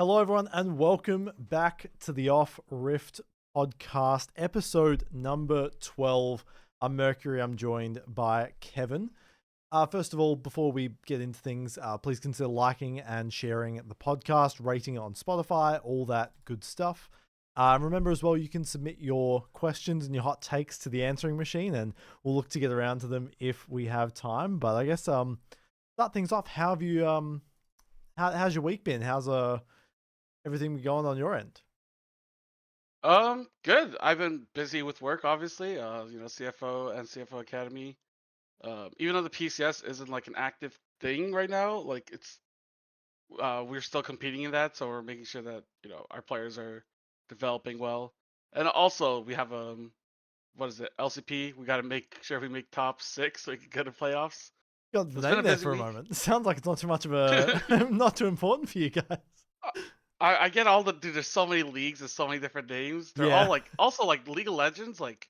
Hello, everyone, and welcome back to the Off Rift podcast, episode number 12. I'm Mercury. I'm joined by Kevin. First of all, before we get into things, please consider liking and sharing the podcast, rating it on Spotify, all that good stuff. Remember as well, you can submit your questions and your hot takes to the answering machine, and we'll look to get around to them if we have time. But I guess start things off. How have you how's your week been? How's everything going on your end? Good. I've been busy with work, obviously. CFO and CFO Academy. Even though the PCS isn't like an active thing right now, like we're still competing in that, so we're making sure that our players are developing well. And also we have what is it, LCP? We got to make sure we make top six so we can go to playoffs. Got So the it's been name a there busy for a week. moment. It sounds like it's not too much of a not too important for you guys. Uh, I get all the dude. There's so many leagues. There's so many different names. They're all Yeah. like also like League of Legends. Like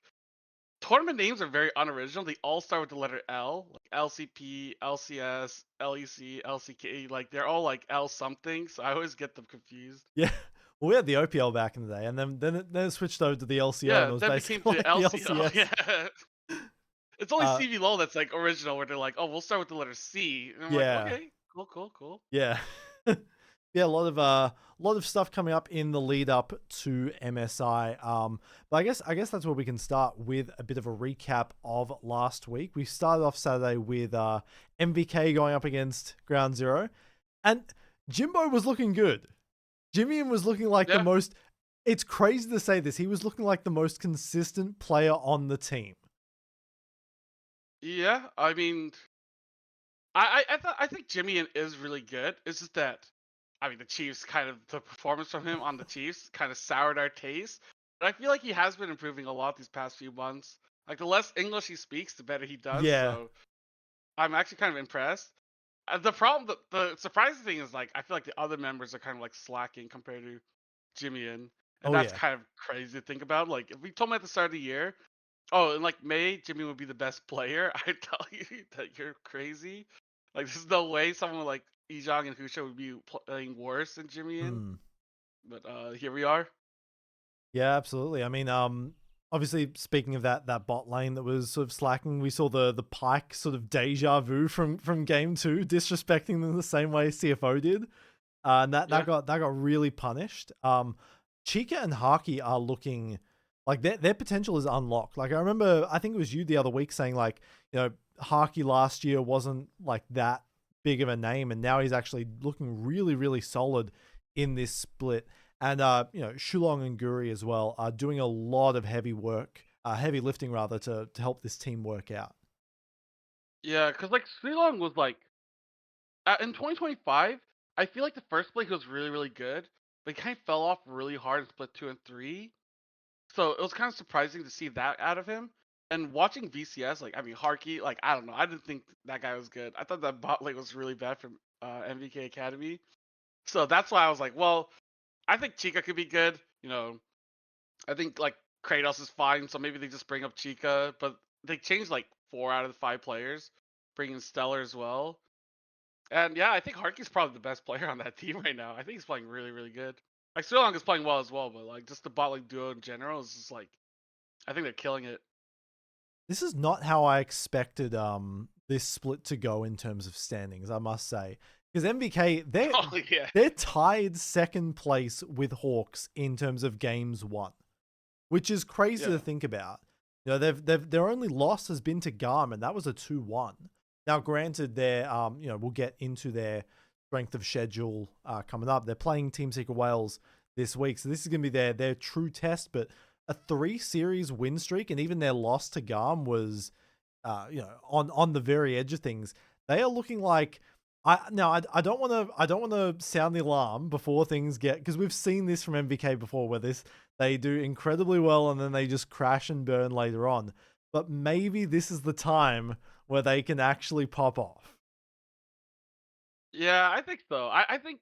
tournament names are very unoriginal. They all start with the letter L, like LCP, LCS, LEC, LCK. Like they're all like L something, so I always get them confused. Yeah. Well, we had the OPL back in the day, and then it switched over to the LCO, and Yeah, it was then became basically to like the LCO. LCS. Yeah, it's only Uh, CVLOL that's like original, where they're like, oh, we'll start with the letter C, and I'm like, yeah, okay, cool, cool, cool. yeah, yeah. A lot of stuff coming up in the lead up to MSI. But I guess that's where we can start with a bit of a recap of last week. We started off Saturday with MVK going up against Ground Zero, and Jimbo was looking good. Jimmy was looking like the Yeah, most. It's crazy to say this. He was looking like the most consistent player on the team. yeah. I mean, I think Jimmy is really good. It's just that, I mean, the Chiefs kind of the performance from him on the Chiefs kind of soured our taste. But I feel like he has been improving a lot these past few months. Like the less English he speaks, the better he does. Yeah. So I'm actually kind of impressed. The problem, the surprising thing is like I feel like the other members are kind of like slacking compared to Jimmy and Oh that's yeah. kind of crazy to think about. Like if we told me at the start of the year, oh, in like May, Jimmy would be the best player. I tell you that you're crazy. Like, there's no way someone like Ejong and Husha would be playing worse than Jimmy in. Hmm. But here we are. Yeah, absolutely. I mean, obviously speaking of that bot lane that was sort of slacking, we saw the Pike sort of deja vu from game two, disrespecting them the same way CFO did. And that Yeah. got really punished. Chica and Haki are looking like their potential is unlocked. Like I remember, I think it was you the other week saying like, Haki last year wasn't like that big of a name, and now he's actually looking really, really solid in this split. And Shulong and Guri as well are doing a lot of heavy work, heavy lifting rather, to help this team work out. Yeah, because like Long was like in 2025, I feel like the first split he was really, really good, but he kind of fell off really hard in split 2 and 3. So it was kind of surprising to see that out of him. And watching VCS, like I mean Harky, like I don't know, I didn't think that guy was good. I thought that bot lane was really bad from MVK Academy. So that's why I was like, well, I think Chica could be good. I think like Kratos is fine, so maybe they just bring up Chica, but they changed like 4 out of the 5 players, bringing Stellar as well. And yeah, I think Harky's probably the best player on that team right now. I think he's playing really, really good. Like Srilong is playing well as well, but like just the bot lane duo in general is just like I think they're killing it. This is not how I expected this split to go in terms of standings, I must say. Because MVK, they're Oh yeah, they're tied second place with Hawks in terms of games won, which is crazy to yeah, think about. Their only loss has been to Garmin. That was a 2-1. Now, granted, we'll get into their strength of schedule coming up. They're playing Team Secret Wales this week, so this is going to be their true test. But a 3 series win streak, and even their loss to Garm was, on the very edge of things. They are looking like I don't want to sound the alarm before things get, because we've seen this from MVK before where they do incredibly well and then they just crash and burn later on. But maybe this is the time where they can actually pop off. yeah. I think so. I think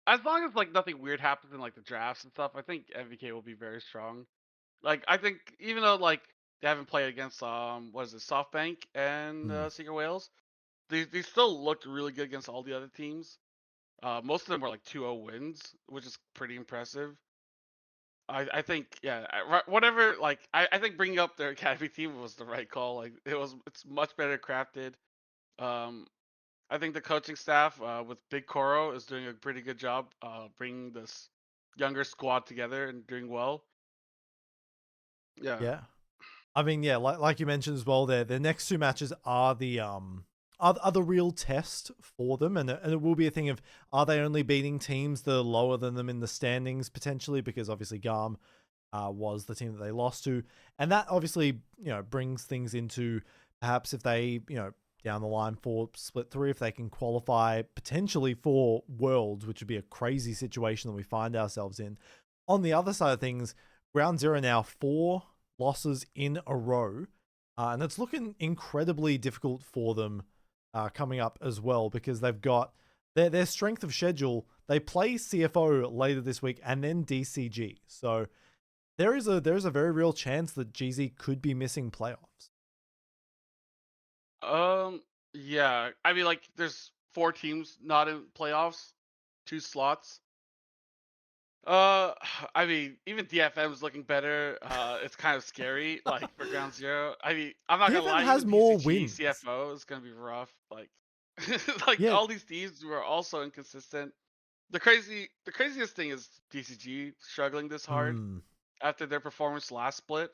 as long as like nothing weird happens in like the drafts and stuff, I think MVK will be very strong. Like I think even though like they haven't played against what is it, SoftBank and Hmm. Secret Wales, they still looked really good against all the other teams. Most of them were like 2-0 wins, which is pretty impressive. I think yeah, whatever. Like I think bringing up their academy team was the right call. Like it's much better crafted. Um, I think the coaching staff with Big Koro is doing a pretty good job bringing this younger squad together and doing well. Yeah. Yeah. I mean, yeah, like you mentioned as well, their next two matches are the real test for them, and it will be a thing of, are they only beating teams that are lower than them in the standings potentially, because obviously Garm was the team that they lost to, and that obviously brings things into, perhaps if they down the line for split 3, if they can qualify potentially for Worlds, which would be a crazy situation that we find ourselves in. On the other side of things, Ground Zero now 4 losses in a row, and it's looking incredibly difficult for them coming up as well, because they've got their strength of schedule. They play CFO later this week and then DCG, so there is a very real chance that GZ could be missing playoffs. Um. Yeah. I mean, like, there's 4 teams not in playoffs, 2 slots. Uh, I mean, even DFM is looking better. It's kind of scary, like for Ground Zero. I mean, I'm not gonna DFM lie, has even more DCG, wins. CFO is gonna be rough. Like, like Yeah. all these teams were also inconsistent. The craziest thing is DCG struggling this hard Hmm. after their performance last split.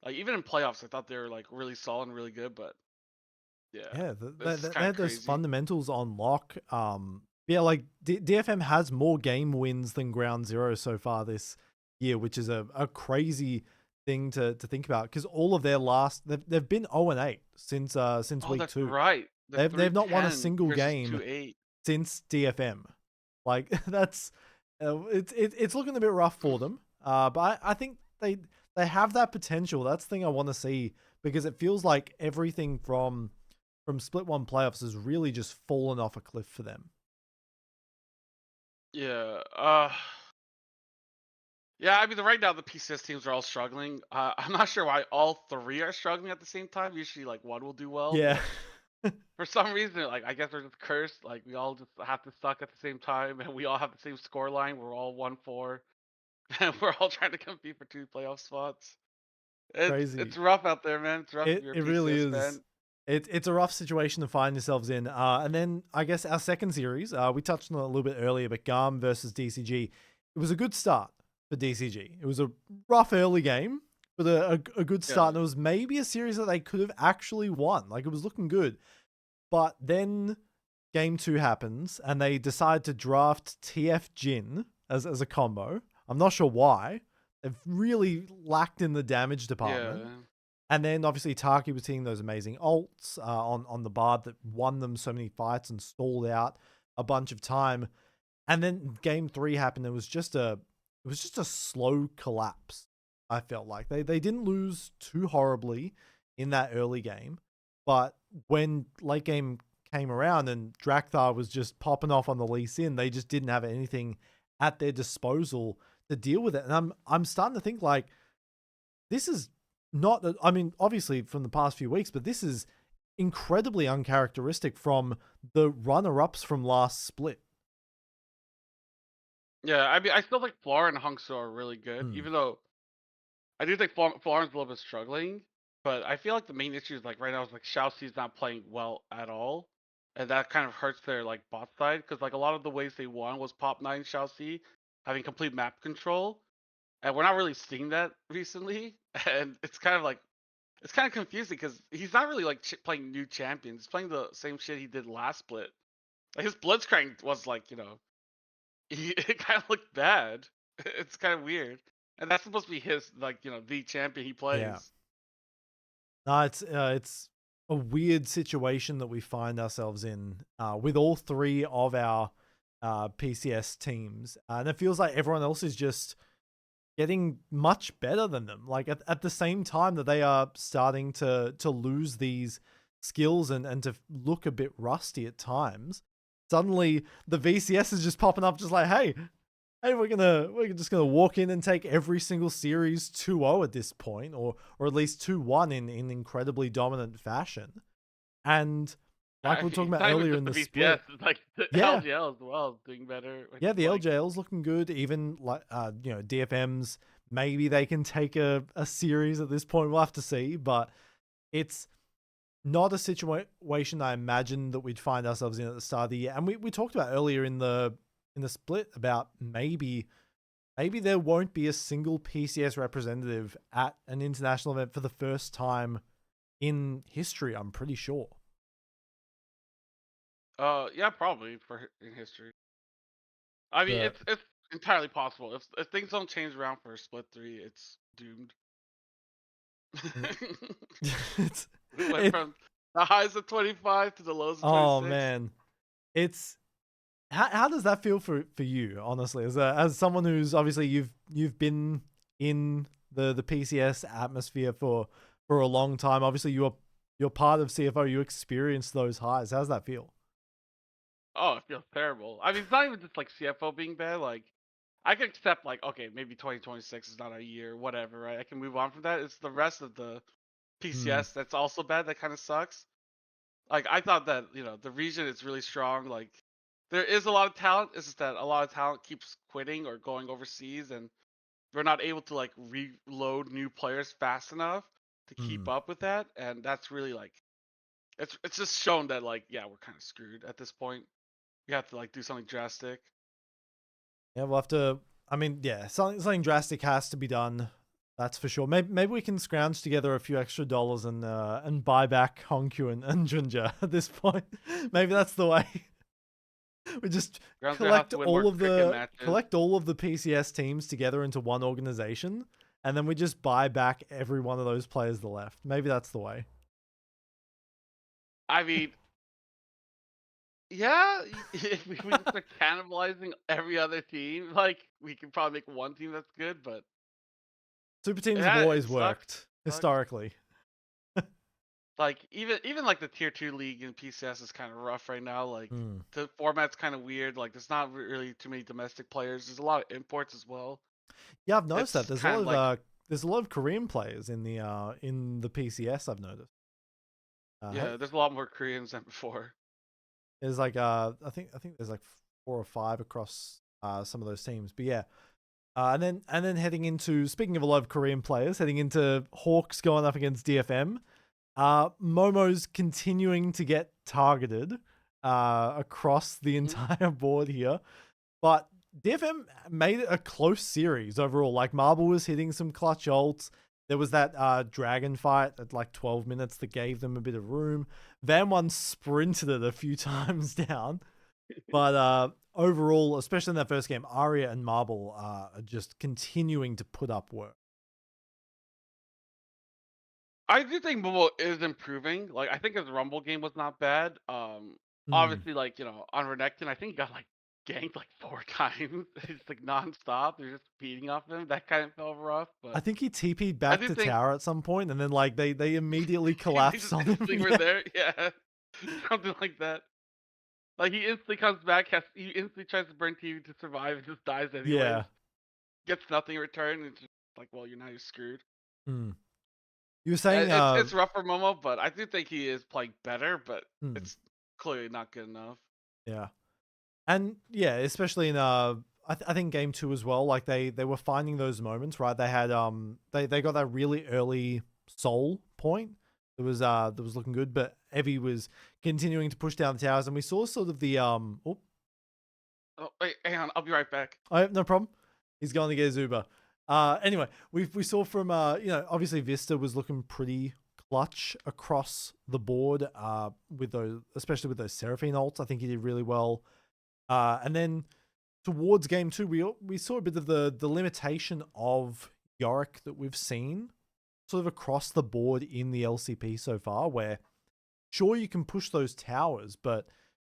Like even in playoffs, I thought they were like really solid and really good, but yeah, Yeah, this is they kind of had those crazy. fundamentals on lock. Yeah, like DFM has more game wins than Ground Zero so far this year, which is a crazy thing to think about, because all of their last, they've been 0-8 since Oh, week that's 2. right. The They've not won a 3-10 single versus game 2-8. since DFM. Like that's it's looking a bit rough for them. But I think they have that potential. That's the thing I want to see, because it feels like everything from Split 1 playoffs has really just fallen off a cliff for them. Yeah. Yeah. I mean, right now the PCS teams are all struggling. I'm not sure why all 3 are struggling at the same time. Usually, like one will do well, Yeah. but for some reason, like I guess they're just cursed. Like we all just have to suck at the same time, and we all have the same score line. We're all 1-4, and we're all trying to compete for 2 playoff spots. It's Crazy. rough out there, man. It's rough if you're a It really PCS is. fan. It's a rough situation to find yourselves in. And then I guess our second series, we touched on it a little bit earlier, but GARM versus DCG. It was a good start for DCG. It was a rough early game, but a good start. Yeah. And it was maybe a series that they could have actually won. Like, it was looking good. But then game 2 happens, and they decide to draft TF Jin as a combo. I'm not sure why. They've really lacked in the damage department. Yeah. And then obviously Taki was hitting those amazing ults on the Bard that won them so many fights and stalled out a bunch of time. And then game 3 happened. It was just a slow collapse. I felt like they didn't lose too horribly in that early game, but when late game came around and Drakthar was just popping off on the Lee Sin, they just didn't have anything at their disposal to deal with it. And I'm starting to think, like, this is not, I mean, obviously from the past few weeks, but this is incredibly uncharacteristic from the runner-ups from last split. Yeah. I mean, I still think Flora and Hungso are really good, Hmm. even though I do think Flora's a little bit struggling. But I feel like the main issue is like right now is like Xiaoxi's not playing well at all, and that kind of hurts their like bot side because like a lot of the ways they won was Pop 9 Xiaoxi having complete map control, and we're not really seeing that recently, and it's kind of confusing because he's not really like playing new champions. He's playing the same shit he did last split. Like his Blitzcrank was like it kind of looked bad. It's kind of weird, and that's supposed to be his like the champion he Yeah. plays. No, it's a weird situation that we find ourselves in with all 3 of our PCS teams. And it feels like everyone else is just getting much better than them. Like at the same time that they are starting to lose these skills and to look a bit rusty at times, suddenly the VCS is just popping up, just like, hey, we're just gonna walk in and take every single series 2-0 at this point, or at least 2-1 in incredibly dominant fashion. And like I we were mean, talking it's about not even earlier just in the the PCS. split. It's like the Yeah, LGL as well is doing better, which yeah, is the like, LJL's looking good. Even like DFM's, maybe they can take a series at this point. We'll have to see, but it's not a situation I imagined that we'd find ourselves in at the start of the year. And we talked about earlier in the split about maybe there won't be a single PCS representative at an international event for the first time in history, I'm pretty sure. yeah, probably in history. I mean, The it's entirely possible. If things don't change around for split 3, it's doomed. it's We went it from the highs of 25 to the lows of oh 26. man. It's how does that feel for you, honestly, as someone who's obviously you've been in the PCS atmosphere for a long time. Obviously you're part of CFO, you experienced those highs. How's that feel? Oh, it feels terrible. I mean, it's not even just like CFO being bad. Like, I can accept like, okay, maybe 2026 is not a year, whatever, right? I can move on from that. It's the rest of the Hmm. PCS that's also bad. That kind of sucks. Like, I thought that the region is really strong. Like, there is a lot of talent. It's just that a lot of talent keeps quitting or going overseas, and we're not able to like reload new players fast enough to keep Hmm. up with that. And that's really like it's just shown that like yeah, we're kind of screwed at this point. We have to like do something drastic. Yeah, we'll have to. I mean, yeah, something drastic has to be done. That's for sure. Maybe we can scrounge together a few extra dollars and buy back Hongkyu and Junja at this point. Maybe that's the way. We just Ground's gonna have to win more cricket matches. collect all of the PCS teams together into one organization, and then we just buy back every one of those players that left. Maybe that's the way. I mean, yeah, if we just start cannibalizing every other team, like we can probably make one team that's good, but Super teams have yeah, it always sucks. worked Sucks. historically. Like even like the tier 2 league in PCS is kind of rough right now. Like Hmm. the format's kind of weird. Like there's not really too many domestic players. There's a lot of imports as well. Yeah, I've noticed that It's there's a kind lot of of like there's a lot of Korean players in the PCS. I've noticed. yeah, there's a lot more Koreans than before. There's like I think there's like 4 or 5 across some of those teams. But yeah. And then heading into, speaking of a lot of Korean players, heading into Hawks going up against DFM. Momo's continuing to get targeted across the Mhm. entire board here. But DFM made it a close series overall. Like Marble was hitting some clutch ults. There was that dragon fight at like 12 minutes that gave them a bit of room. Van One sprinted it a few times down. But overall, especially in that first game, Arya and Marble are just continuing to put up work. I do think Momo is improving. Like I think his Rumble game was not bad. Hmm. Obviously like on Renekton, I think he got like ganked like 4 times. It's like nonstop. They're just beating off him. That kind of felt rough, I but think he TP'd I back do to think tower at some point, and then like they immediately they collapsed just on him. instantly were Yeah, there. Yeah, something like that. Like he instantly comes back, he instantly tries to burn TV to survive, and just dies anyways. yeah. Gets nothing in return. And it's just like, well, you're screwed. Hmm. You were saying, It's rough for Momo, but I do think he is playing better. But hmm, it's clearly not good enough. yeah, and yeah, especially in I think game two as well. Like they were finding those moments, right? They had they got that really early soul point that was looking good, but Evie was continuing to push down the towers, and we saw sort of the Oh wait, hang on, I'll be right back. I have no problem. He's going to get Zuba. Anyway, we saw from obviously Vista was looking pretty clutch across the board. With those, especially with those Seraphine ults, I think he did really well. And then towards game two, we saw a bit of the limitation of Yorick that we've seen sort of across the board in the LCP so far, where sure you can push those towers, but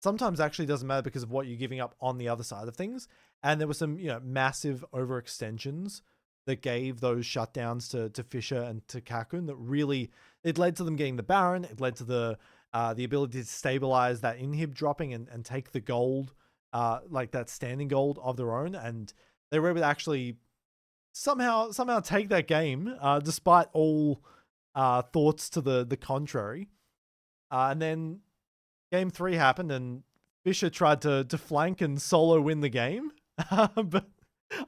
sometimes actually doesn't matter because of what you're giving up on the other side of things. And there were some, massive overextensions that gave those shutdowns to Fisher and to Kakun that really it led to them getting the Baron. It led to the ability to stabilize that inhib dropping and take the gold, like that standing gold of their own. And they were able to actually somehow take that game, despite all thoughts to the contrary. And then game 3 happened and Fisher tried to flank and solo win the game. But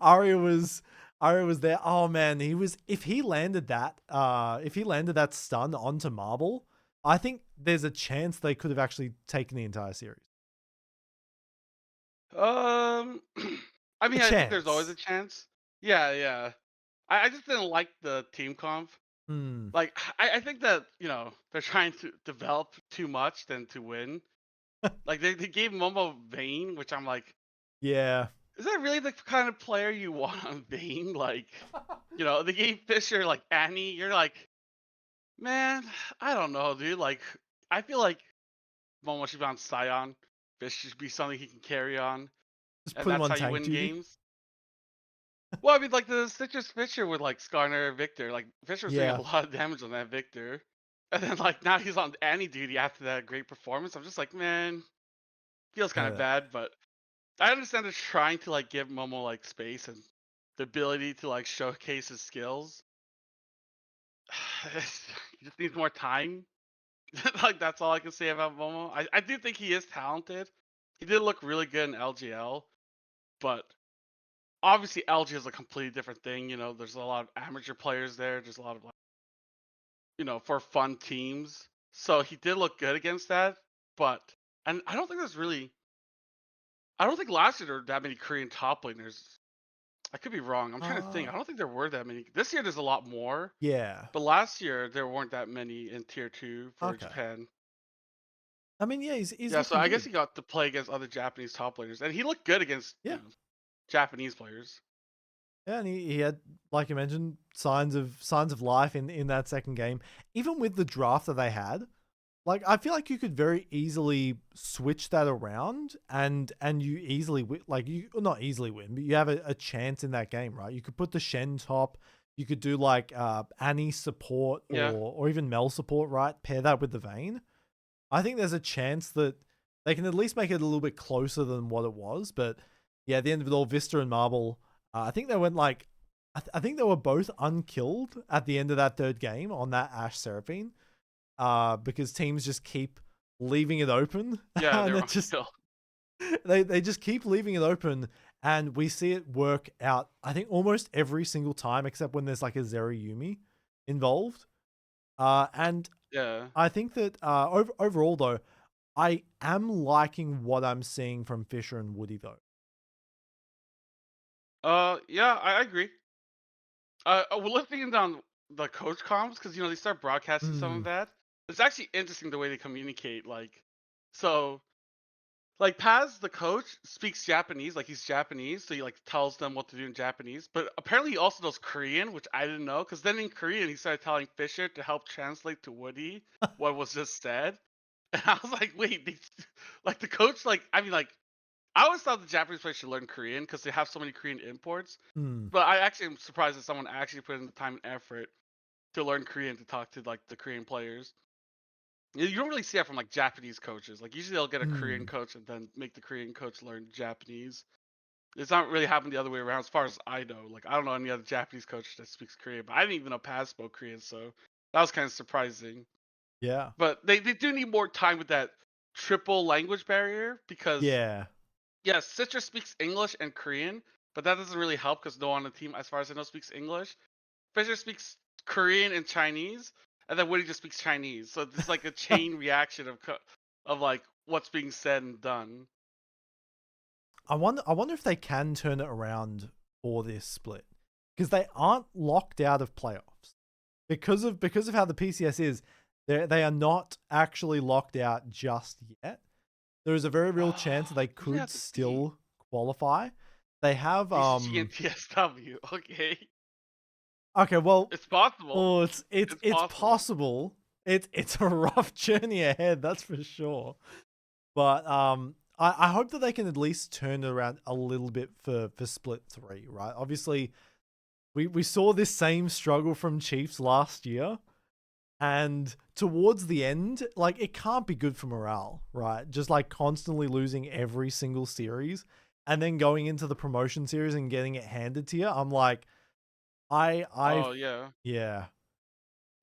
Arya was Arya was there. Oh man, he was if he landed that stun onto Marble, I think there's a chance they could have actually taken the entire series. Um, I A mean, I think there's always a chance. chance. Yeah, yeah. I just didn't like the team comp. Hmm. Like, I think that they're trying to develop too much than to win. Like they gave Momo Vayne, which I'm like, Yeah. is that really the kind of player you want on Vayne? Like, they gave Fisher like Annie. You're like, man, I don't know, dude. Like, I feel like Momo should be on Scion. Fish should be something he can carry on, Just and put him that's on how you tank win duty. games. Well, I mean, like the Citrus Fisher with like Skarner Victor. Like Fisher was doing a Yeah. lot of damage on that Victor, and then like now he's on Annie duty after that great performance. I'm just like, man, feels kind of Uh, bad, but I understand they're trying to like give Momo like space and the ability to like showcase his skills. He just needs more time. Like that's all I can say about Momo. I do think he is talented. He did look really good in LGL, but obviously LG is a completely different thing. There's a lot of amateur players there. There's a lot of like, for fun teams. So he did look good against that, but and I don't think there's really. I don't think last year there were that many Korean top laners. I could be wrong. I'm trying to think. uh, I don't think there were that many. This year there's a lot more, yeah. but last year there weren't that many in tier 2 for Okay. Japan. I mean, yeah, he's Yeah, so looking I guess good. he got to play against other Japanese top laners, and he looked good against Yeah. Japanese players. Yeah, and he had, like you mentioned, signs of life in that second game. Even with the draft that they had, like I feel like you could very easily switch that around and you easily like you not easily win, but you have a chance in that game, right? You could put the Shen top, you could do like Annie support Yeah, or even Mel support, right? Pair that with the Vayne. I think there's a chance that they can at least make it a little bit closer than what it was. But yeah, at the end of it all, Vista and Marble, I think they went like, I think they were both unkilled at the end of that third game on that Ash Seraphine, because teams just keep leaving it open, yeah, and they're it on just kill. they just keep leaving it open, and we see it work out. I think almost every single time, except when there's like a Zero Yumi involved. And Yeah. I think that overall though, I am liking what I'm seeing from Fisher and Woody though. Yeah, I agree. We're looking down the coach comms because they start broadcasting some of Mm. that. It's actually interesting the way they communicate. So like Paz, the coach, speaks Japanese, like he's Japanese, so he like tells them what to do in Japanese. But apparently he also knows Korean, which I didn't know, because then in Korean he started telling Fisher to help translate to Woody what was just said. And I was like, wait, like the coach, like I mean, like I always thought the Japanese players should learn Korean because they have so many Korean imports. Mm. But I actually am surprised that someone actually put in the time and effort to learn Korean to talk to like the Korean players. You don't really see that from like Japanese coaches. Like usually they'll get a Korean Mm. coach and then make the Korean coach learn Japanese. It's not really happened the other way around, as far as I know. Like I don't know any other Japanese coach that speaks Korean, but I didn't even know Paz spoke Korean, so that was kind of surprising. Yeah. But they do need more time with that triple language barrier because Yeah. yes, Citrus speaks English and Korean, but that doesn't really help because no one on the team, as far as I know, speaks English. Fisher speaks Korean and Chinese, and then Woody just speaks Chinese. So it's like a chain reaction of like what's being said and done. I wonder if they can turn it around for this split, because they aren't locked out of playoffs because of how the PCS is. They are not actually locked out just yet. There is a very real chance that they What do you could have to beat? still qualify. They have BCG and TSW. Okay, okay, well, it's possible. oh, it's it's It's it's possible. possible. It's a rough journey ahead, that's for sure. But I hope that they can at least turn it around a little bit for split three, right? Obviously, we saw this same struggle from Chiefs last year. And towards the end, like it can't be good for morale, right? Just like constantly losing every single series and then going into the promotion series and getting it handed to you. I'm like, I Oh yeah. yeah.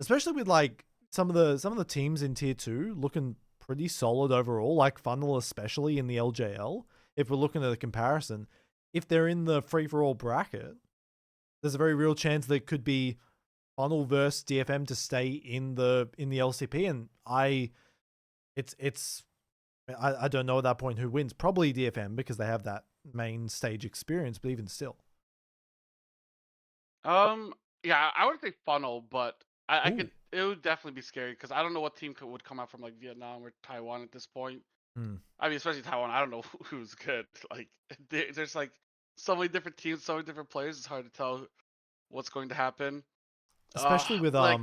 Especially with like some of the teams in tier two looking pretty solid overall. Like Funnel, especially in the LJL. If we're looking at a comparison, if they're in the free for all bracket, there's a very real chance there could be Funnel versus DFM to stay in the LCP, and I don't know at that point who wins. Probably DFM because they have that main stage experience, but even still. Yeah, I would say Funnel, but I Ooh. could. It would definitely be scary because I don't know what team would come out from like Vietnam or Taiwan at this point. Hmm. I mean, especially Taiwan. I don't know who's good. Like, there's like so many different teams, so many different players. It's hard to tell what's going to happen. Especially with Like,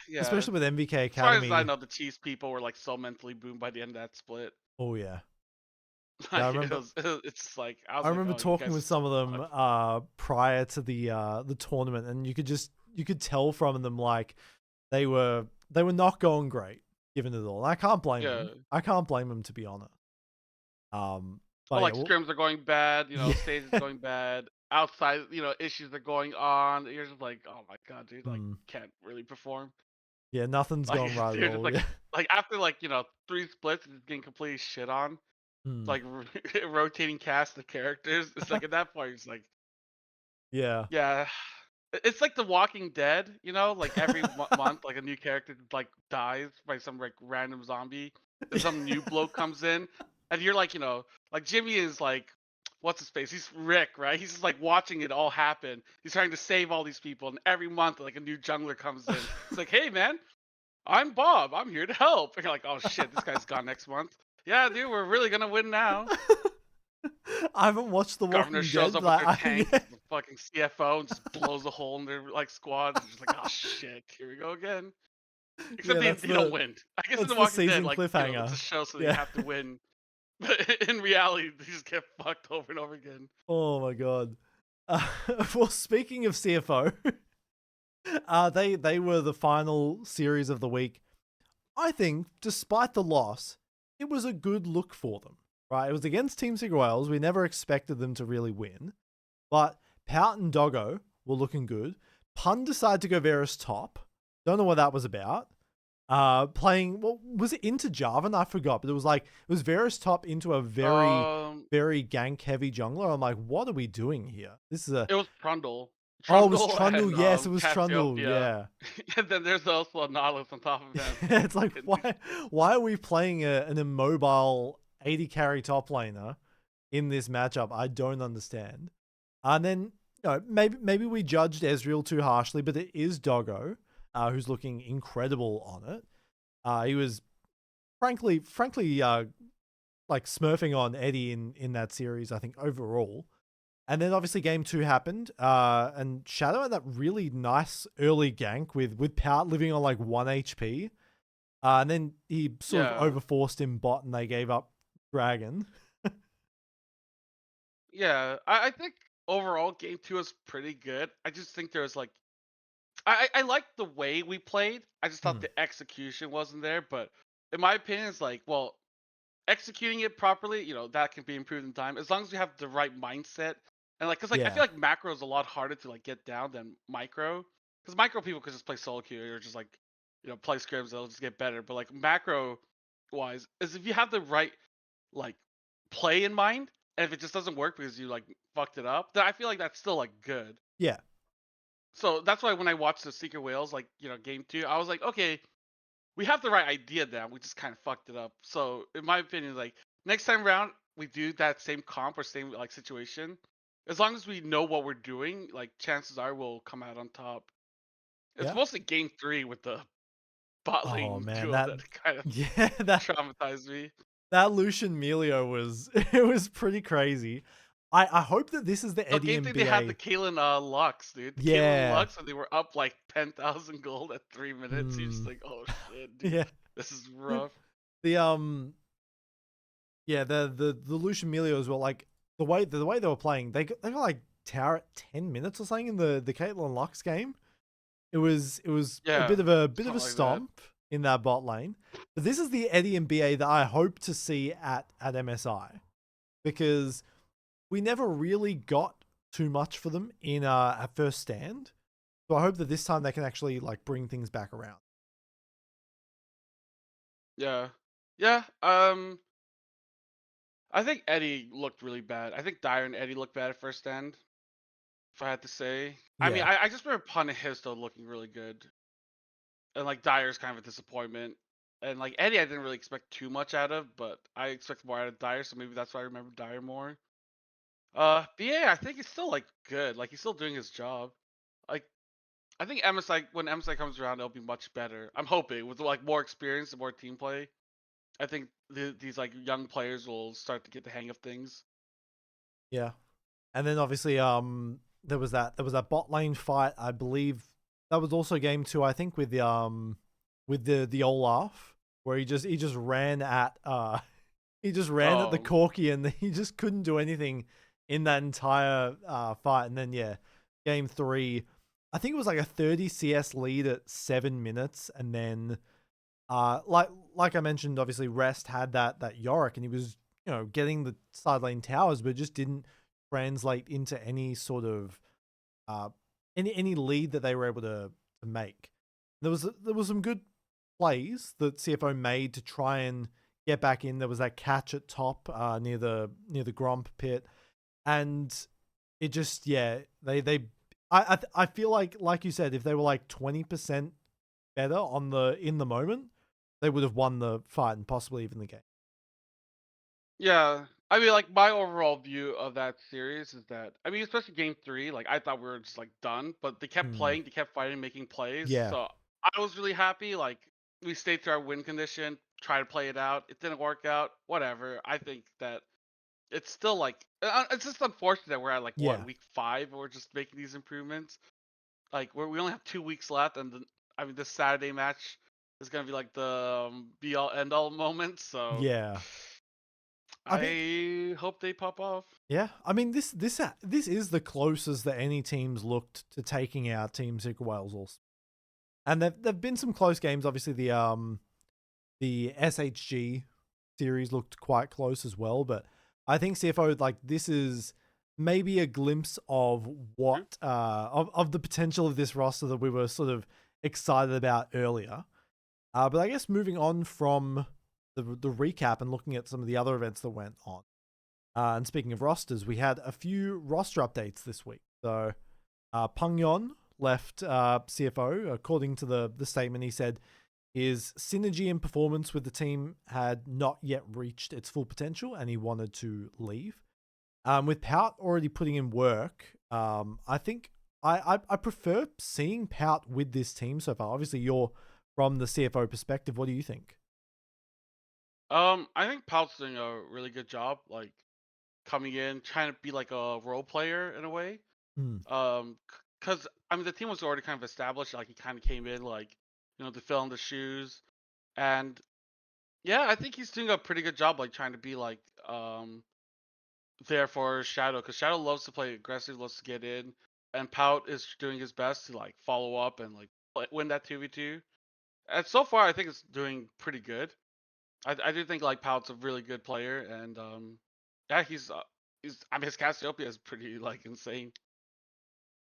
yeah. MVK As far as I Academy. know, the Chiefs people were like so mentally boomed by the end of that split. Oh yeah. Yeah, Like, it's like I I was like, remember oh, you talking guys with some of them suck. prior to the tournament, and you could tell from them like they were not going great given it all. And I can't blame Yeah. them. I can't blame them, to be honest. Well, But yeah, like scrims are going bad. yeah. Stage is going bad. Outside, issues are going on. You're just like, oh my god, dude, like Hmm. can't really perform. Yeah, nothing's Like going right at you're just all. Yeah. like after like 3 splits, it's getting completely shit on. Hmm. Like rotating cast of characters. It's like at that point, it's like, Yeah. yeah, it's like The Walking Dead. Like every month, like a new character like dies by some like random zombie, and some new bloke comes in, and you're like, like Jimmy is like, what's his face? He's Rick, right? He's just like watching it all happen. He's trying to save all these people, and every month, like a new jungler comes in. It's like, hey man, I'm Bob. I'm here to help. And you're like, oh shit, this guy's gone next month. Yeah, dude, we're really gonna win now. I haven't watched The Governor Walking shows Dead. up with their Like, tank, yeah. the fucking CFO, and just blows a hole in their like squad. And just like, oh shit, here we go again. Except Yeah, they don't win. I guess in that's The the Walking Dead, season like it's a cliffhanger. show, so you Yeah. have to win. But in reality, they just get fucked over and over again. Oh my god. Uh, well, speaking of CFO, they were the final series of the week. I think, despite the loss, it was a good look for them. Right, it was against Team Secret Wales. We never expected them to really win, but Pout and Doggo were looking good. Pun decided to go Varus top. Don't know what that was about. Playing, what was it, into Jarvan? I forgot, but it was Varus top into a very, Um, very gank heavy jungler. I'm like, what are we doing here? This is a it was Trundle, Oh, it was Trundle Trundle. and Yes, it was Trundle. Cassiopeia, Yeah. and then there's also a Nautilus on top of him. It's like, why are we playing an immobile 80 carry top laner in this matchup? I don't understand. And then, maybe we judged Ezreal too harshly, but it is Doggo, who's looking incredible on it. He was frankly, like smurfing on Eddie in that series, I think, overall. And then obviously game 2 happened, and Shadow had that really nice early gank with Pout living on like 1 HP. And then he sort of Yeah, overforced him bot and they gave up Dragon. yeah. I think overall game 2 was pretty good. I just think there was like I liked the way we played. I just thought Hmm. the execution wasn't there. But in my opinion, it's like, well, executing it properly, that can be improved in time as long as you have the right mindset. And like, cause like I feel Yeah. like macro is a lot harder to like get down than micro. Cause micro people could just play solo queue or just like, play scrims. They'll just get better. But like macro wise, is if you have the right like play in mind, and if it just doesn't work because you like fucked it up, then I feel like that's still like good. Yeah. So that's why when I watched the Secret Whales, like, game 2, I was like, okay, we have the right idea now. We just kind of fucked it up. So in my opinion, like next time around, we do that same comp or same like situation. As long as we know what we're doing, like chances are we'll come out on top. It's Yeah. mostly game 3 with the bot Oh lane man, duo that kind of yeah, that traumatized me. that Lucian Melio was it was pretty crazy. I hope that this is the No, Eddie game and 3 they had the BA. Kalen Lux, dude. The Kalen Yeah. Lux, and they were up like 10,000 gold at 3 minutes. You just Hmm. think, oh shit, dude, Yeah. this is rough. The yeah, the Lucian Melio as well, like the way they were playing, they got like tower at 10 minutes or something in the Caitlyn Lux game. It was a Yeah, bit of a something like that. stomp in that bot lane. But this is the Eddie and BA that I hope to see at MSI, because we never really got too much for them in at first stand. So I hope that this time they can actually like bring things back around. Yeah. Yeah. I think Eddie looked really bad. I think Dyer and Eddie looked bad at first end, if I had to say. I mean, Yeah. I just remember Pun and Histo looking really good. And like Dyer's kind of a disappointment. And like Eddie I didn't really expect too much out of, but I expect more out of Dyer, so maybe that's why I remember Dyer more. BA, I think he's still like good. Like he's still doing his job. Like I think MSI when MSI comes around, it'll be much better. I'm hoping with like more experience and more team play. I think these like young players will start to get the hang of things. Yeah. And then obviously there was that bot lane fight. I believe that was also game 2, I think, with the Olaf, where he just ran at he just ran at the Oh Corki and he just couldn't do anything in that entire fight. And then yeah, game 3, I think it was like a 30 CS lead at 7 minutes, and then like I mentioned, obviously Rest had that Yorick, and he was getting the side lane towers, but it just didn't translate into any sort of uh any lead that they were able to make. There was some good plays that CFO made to try and get back in. There was that catch at top near the Gromp pit, and it just I feel like you said, if they were like 20% better in the moment, they would have won the fight and possibly even the game. yeah. I mean, like my overall view of that series is that I mean, especially game 3, like I thought we were just like done, but they kept Hmm. playing, they kept fighting, making plays. Yeah. So I was really happy. Like we stayed to our win condition, try to play it out. It didn't work out. Whatever. I think that it's still like it's just unfortunate that we're at like what Yeah. week 5 and we're just making these improvements. Like we only have 2 weeks left, and I mean this Saturday match is gonna be like the be all end all moment. So Yeah. I think I hope they pop off. yeah. I mean this is the closest that any teams looked to taking out Team Secret Wales also. And there've been some close games. Obviously the SHG series looked quite close as well, but I think CFO, like, this is maybe a glimpse of Mhm. what of the potential of this roster that we were sort of excited about earlier. But I guess moving on from the recap and looking at some of the other events that went on. And speaking of rosters, we had a few roster updates this week. So Pungyeon left CFO. According to the statement, he said his synergy and performance with the team had not yet reached its full potential, and he wanted to leave. With Pout already putting in work, I think I prefer seeing Pout with this team so far. Obviously, you're from the CFO perspective. What do you think? I think Pal's doing a really good job, like coming in, trying to be like a role player in a way. Hmm. Because I mean the team was already kind of established. Like he kind of came in like to fill in the shoes, and yeah, I think he's doing a pretty good job, like trying to be like there for Shadow, because Shadow loves to play aggressive, loves to get in, and Pout is doing his best to like follow up and like win that 2v2. And so far, I think it's doing pretty good. I do think like Pout's a really good player, and yeah, he's I mean his Cassiopeia is pretty like insane.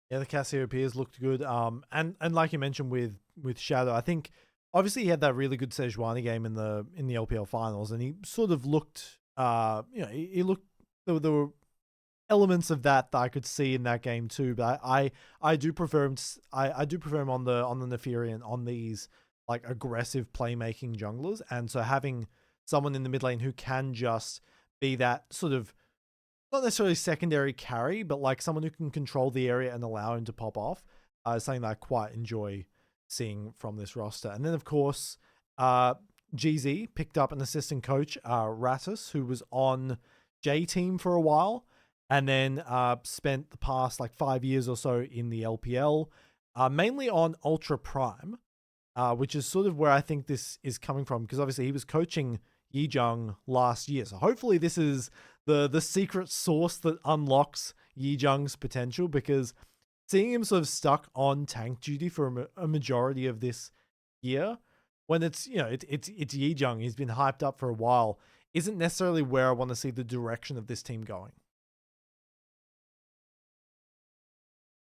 Yeah, the Cassiopeias looked good. And like you mentioned with Shadow, I think obviously he had that really good Sejuani game in the LPL finals, and he sort of looked, he looked. There were elements of that I could see in that game too. But I do prefer him. I do prefer him on the Nefarian, on these like aggressive playmaking junglers, and so having someone in the mid lane who can just be that sort of, not necessarily secondary carry, but like someone who can control the area and allow him to pop off, is something that I quite enjoy seeing from this roster. And then of course, GZ picked up an assistant coach, Ratis, who was on J team for a while, and then spent the past like 5 years or so in the LPL, mainly on Ultra Prime, which is sort of where I think this is coming from, because obviously he was coaching Yijang last year. So hopefully this is the secret sauce that unlocks Yijang's potential, because seeing him sort of stuck on tank duty for a majority of this year, when it's it's Yijang, he's been hyped up for a while, isn't necessarily where I want to see the direction of this team going.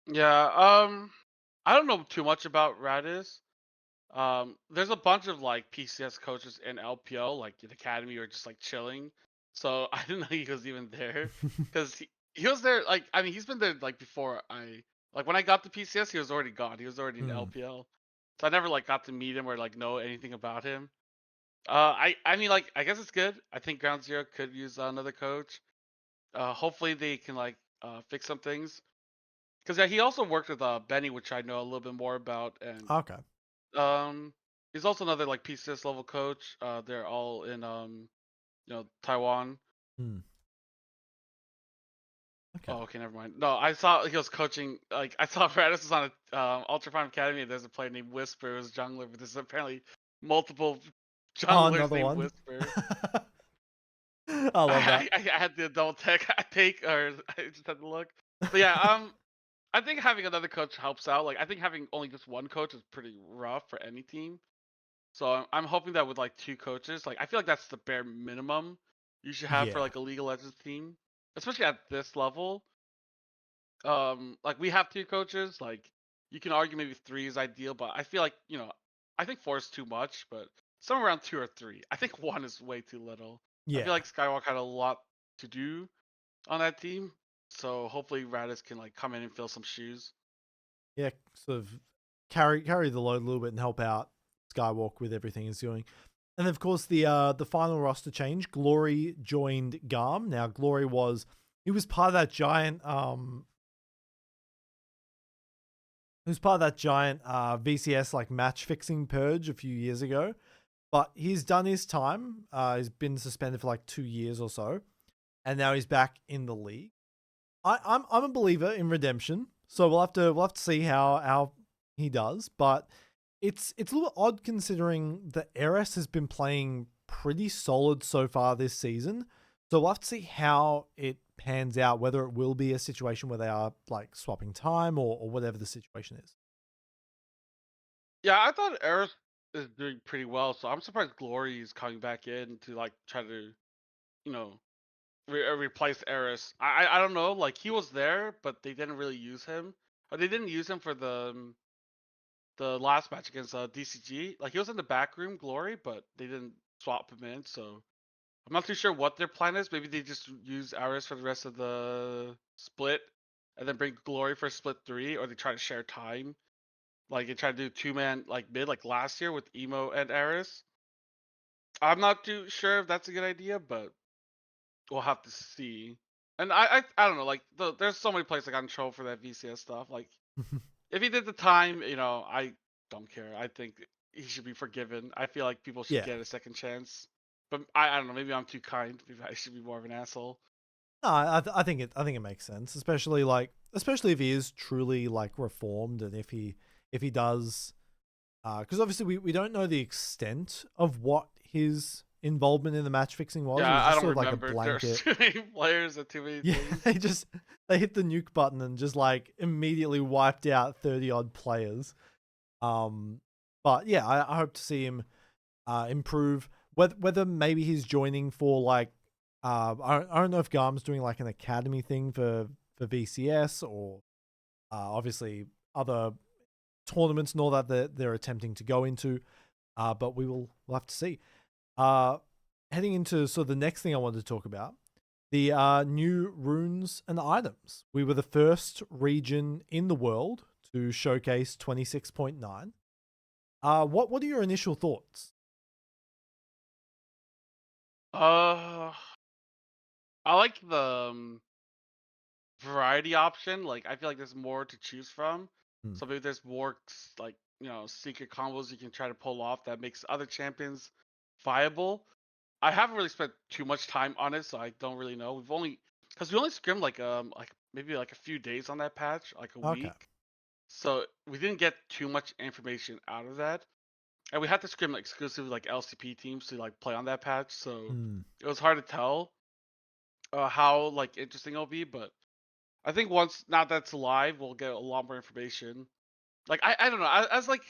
Yeah, I don't know too much about Ratis. There's a bunch of like PCS coaches in LPL, like in academy or just like chilling. So I didn't know he was even there because he was there. Like I mean, he's been there like before I like when I got the PCS, he was already gone. He was already in Hmm. LPL, so I never like got to meet him or like know anything about him. I mean like I guess it's good. I think Ground Zero could use another coach. Hopefully they can like fix some things because yeah, he also worked with Benny, which I know a little bit more about, and Okay. um, he's also another like PCS level coach. They're all in Taiwan. Hmm. Okay. Oh, okay, never mind. No, I saw he was coaching. Like I saw Ratis was on a Ultra Prime Academy. And there's a player named Whisper who's jungler, but there's apparently multiple Oh, junglers another named one. Whisper. I love that. I had the double tech take, or I just had to look. But yeah, I think having another coach helps out. Like I think having only just one coach is pretty rough for any team. So I'm hoping that with like two coaches, like I feel like that's the bare minimum you should have for Yeah. like a League of Legends team, especially at this level. Like we have two coaches. Like you can argue maybe three is ideal, but I feel like I think four is too much. But somewhere around two or three. I think one is way too little. I feel Yeah. like Skywalk had a lot to do on that team, so hopefully Radis can like come in and fill some shoes. Yeah. Sort of carry the load a little bit and help out Skywalk with everything he's doing. And of course the final roster change, Glory joined Garm. Now Glory he was part of that giant VCS like match fixing purge a few years ago. But he's done his time. He's been suspended for like 2 years or so, and now he's back in the league. I'm a believer in redemption, so we'll have to see how he does. But it's a little odd considering the Eris has been playing pretty solid so far this season. So we'll have to see how it pans out, whether it will be a situation where they are like swapping time or whatever the situation is. Yeah, I thought Eris is doing pretty well, so I'm surprised Glory is coming back in to like try to you know replace Eris. I don't know, like he was there, but they didn't really use him. Or they didn't use him for the last match against DCG. Like he was in the back room, Glory, but they didn't swap him in. So I'm not too sure what their plan is. Maybe they just use Eris for the rest of the split, and then bring Glory for split three, or they try to share time. Like they try to do two man like mid like last year with Emo and Eris. I'm not too sure if that's a good idea, but we'll have to see. And I don't know, like there's so many places I got in trouble for that VCS stuff. Like if he did the time, I don't care. I think he should be forgiven. I feel like people should Yeah. get a second chance. But I don't know, maybe I'm too kind. Maybe I should be more of an asshole. No, I think it makes sense, especially if he is truly like reformed, and if he does, because obviously we don't know the extent of what his involvement in the match fixing was. It was Yeah, I just don't sort of like a remember. There's blanket. too many players and too many Yeah, things. they hit the nuke button and just like immediately wiped out 30 odd players. Um, but yeah, I hope to see him improve. Whether maybe he's joining for like I don't know if Garm's doing like an academy thing for VCS or obviously other tournaments and all that they're attempting to go into. But we'll have to see. Uh, Heading into sort of the next thing I wanted to talk about, the new runes and items. We were the first region in the world to showcase 26.9. What are your initial thoughts? Uh, I like the variety option. Like I feel like there's more to choose from. Hmm. So maybe there's more like secret combos you can try to pull off that makes other champions viable. I haven't really spent too much time on it, so I don't really know. We only scrimmed like maybe like a few days on that patch, like a Okay. week. So we didn't get too much information out of that. And we had to scrim like, exclusively like LCP teams to like play on that patch, so Hmm. it was hard to tell how like interesting it'll be, but I think once now that's live, we'll get a lot more information. Like I don't know. As like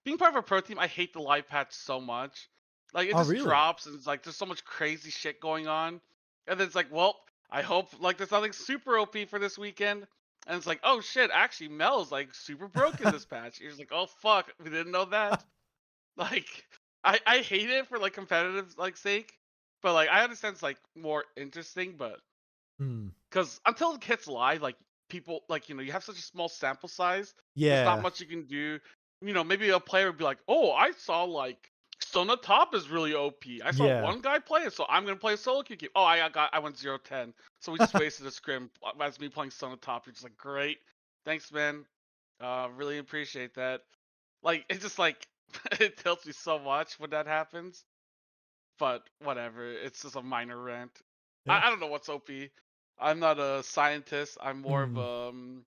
being part of a pro team, I hate the live patch so much. Like it Oh, just really? drops and it's like there's so much crazy shit going on. And then it's like, well, I hope like there's nothing super OP for this weekend. And it's like, oh shit, actually Mel's like super broken this patch. You're just like, oh fuck, we didn't know that. Like, I hate it for like competitive like sake, but like I understand it's like more interesting, but Mm. because until it hits live, like people like you have such a small sample size. There's not Yeah. much you can do. Maybe a player would be like, "Oh, I saw like Sona Top is really OP. I saw Yeah. one guy play it, so I'm gonna play a solo queue game. Oh, I went 0-10, so we just wasted a scrim as me playing Sona Top. You're just like, great, thanks, man. Really appreciate that. Like, it's just like it tilts me so much when that happens. But whatever, it's just a minor rant. Yeah. I don't know what's OP. I'm not a scientist. I'm more of Mm.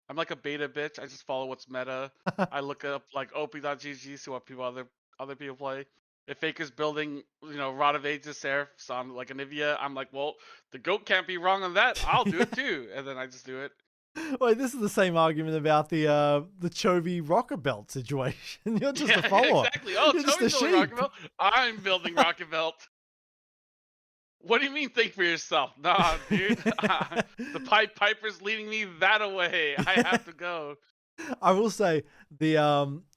I'm like a beta bitch. I just follow what's meta. I look up like op.gg, see what other people play. If Faker's building, Rod of Ages Seraphs on like Anivia, I'm like, well, the goat can't be wrong on that. I'll do it too, and then I just do it. Wait, this is the same argument about the Chovy rocker belt situation. You're just a Yeah, yeah, follower. exactly. Oh, You're just a Toby's building sheep. Rocket Belt. I'm building Rocket Belt. What do you mean think for yourself? Nah, dude. The Piper's leading me that away. I have to go. I will say the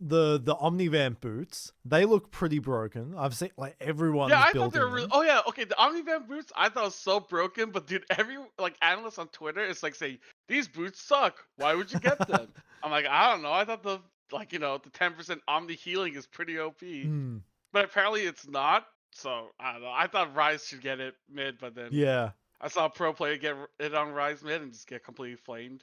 Omnivamp boots, they look pretty broken. I've seen like Yeah, everyone's I thought they were building really. them. Oh yeah, okay. The Omnivamp boots, I thought was so broken, but dude, every like analyst on Twitter is like saying these boots suck. Why would you get them? I'm like, I don't know. I thought the 10% Omni healing is pretty OP, Hmm. but apparently it's not. So I don't know. I thought Rise should get it mid, but then Yeah. I saw a pro player get it on Rise mid and just get completely flamed.